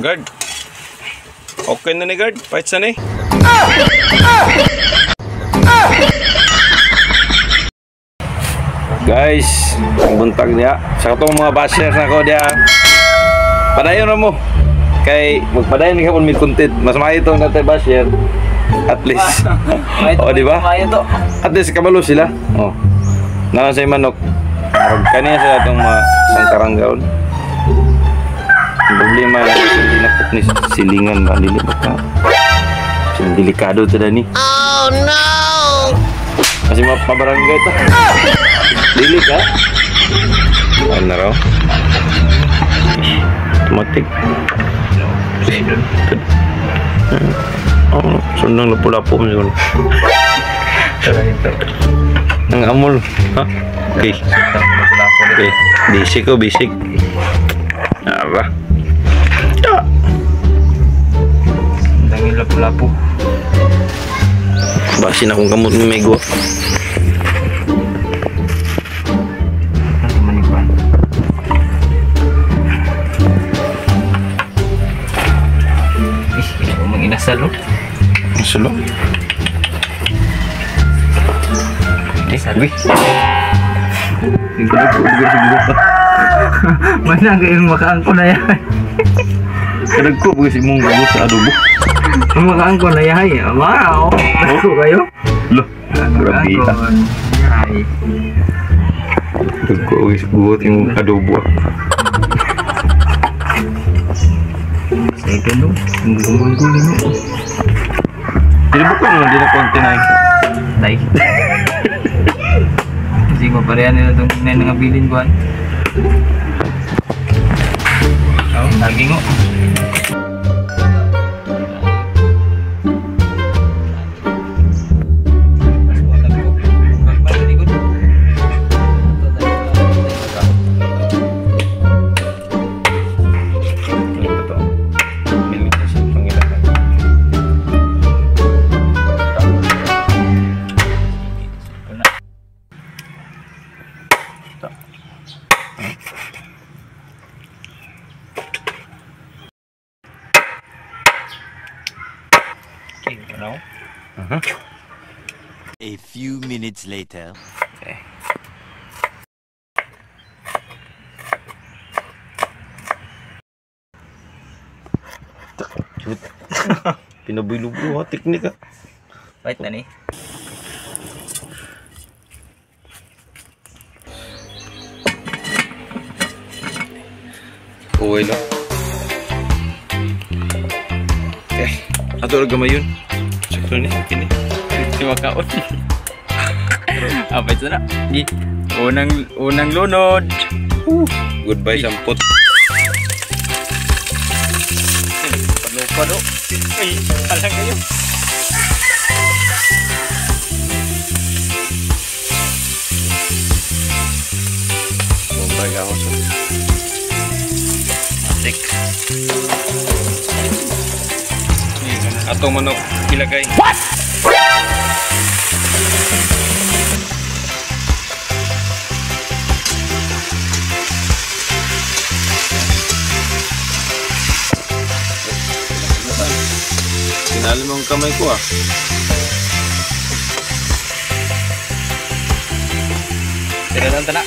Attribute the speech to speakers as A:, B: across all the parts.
A: Guard. Okay na ni guard. Fight sa ni. Guys, ang buntag niya. Sa katong mga basher na ko diya. Padayon na mo. Kay magpadayon ni kapon may content. Mas maayo itong natay basher. At least. O, di ba? At least kabalo sila. O. Nalang sa'y manok. Kaniya sila itong mga sangkaranggaon. Ang problema na hindi nakot ni silingan. Malilibot na. Delikado ito na ni. Oh no! Kasi mapabarangay ito. Dili ka? Ano na raw? Automatic. Oh, sundang lapu-lapu siguro. Ang amol, ha? Okay. Okay. Basic ko, basic. Apa? Sundangin lapu-lapu. Basin akong kamot ni Mego.
B: Salo.
A: Salo.
B: Sabi. Mana kayong makaangko na yan?
A: Kadagko po kasi mong gabot sa adobo.
B: Makaangko na yan. Wow! Kadagko kayo?
A: Loh, grabe ka. Kadagko kasi buhat yung adobo.
B: Ito no, gulong-gulong mo.
A: Hindi ba ko naman din na konti na yun?
B: Tay. Kasi ko parehan nila itong nangabilin ko. Oh, lagi ko.
C: A few minutes later.
A: Okay. Pinabuy-lubo ha, teknik ha.
B: Wait na ni.
A: Uway lang. Okay. Ato lang gamay yun. Sakto ni, kini.
B: Di makaon. Apa itu nak? Di unang lunod.
A: Goodbye sampot.
B: Lupa do. Ay, alang kayo.
A: Bombay ako so. Matik. Atong manok ilagay. What? Sinali mo ang kamay ko ah.
B: Tira lang tanak.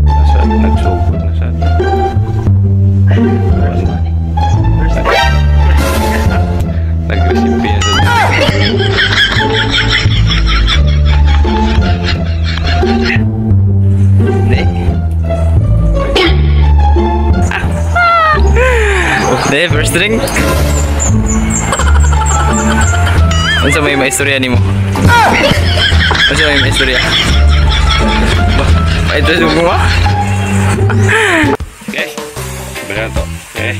A: Nasaan? Nagsugod na saan? Nag-recipe yan sa
B: Deh, first drink. Unsa may maistorya nimo? Unsa may maistorya? Ba, ito sugo mo?
A: Okay. Benar to. Okay.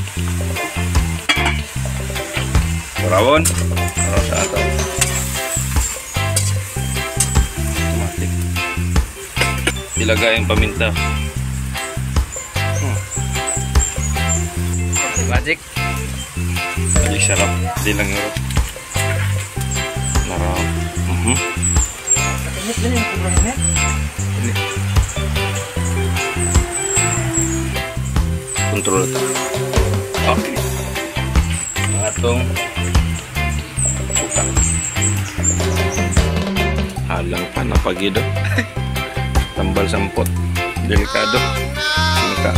A: Rawon. Terus ato. Matik. Ilagay ang paminta.
B: Magic.
A: Jadi sarap. Di lang yun. Narap. napagido. Tambal sampot. Delikado. Singka.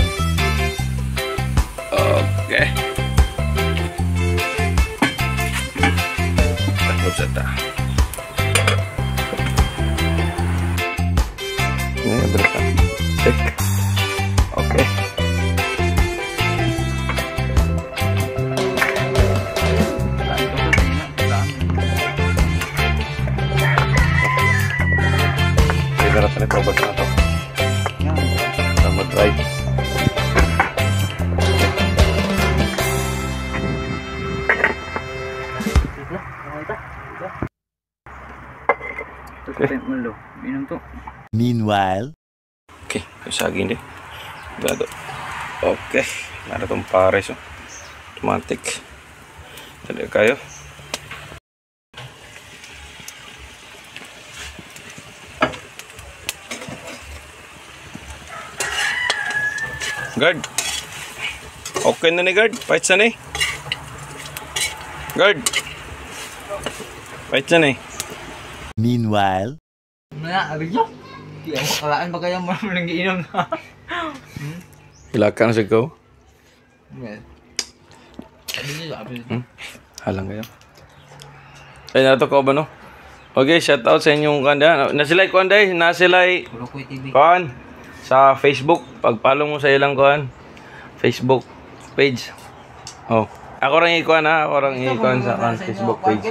A: Okay. Takot sa ta. Ini berapa? Cek. Oke. Rasanya coba satu. Sama dry.
C: Meanwhile,
A: Oke, usagin deh. Gado. Oke, ada tong pares. Otomatik. Tadi kayo. Guard. Okay na ni guard. Fight sa ni. Guard. Fight sa ni.
C: meanwhile,
B: Nah, abis nyo. Di ako kalaan pa kayo maraming iinom na.
A: Hilakan sa ko.
B: Well. Abis nyo.
A: Halang kayo. Ay, nato ko ba no? Okay, shout out sa inyong kanda. Nasilay ko anday. Nasilay
B: Kulokoy TV.
A: kuan sa Facebook. Pag-follow mo sa ilang kuan Facebook page. Oh, ako rin ikuan ha. Ako rin ikuan sa kuan Facebook page.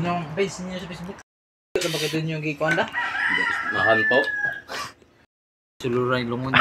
B: Yung page niyo sa Facebook. Bakit doon yung gikuan da?
A: Mahanto.
B: Suluray lungon.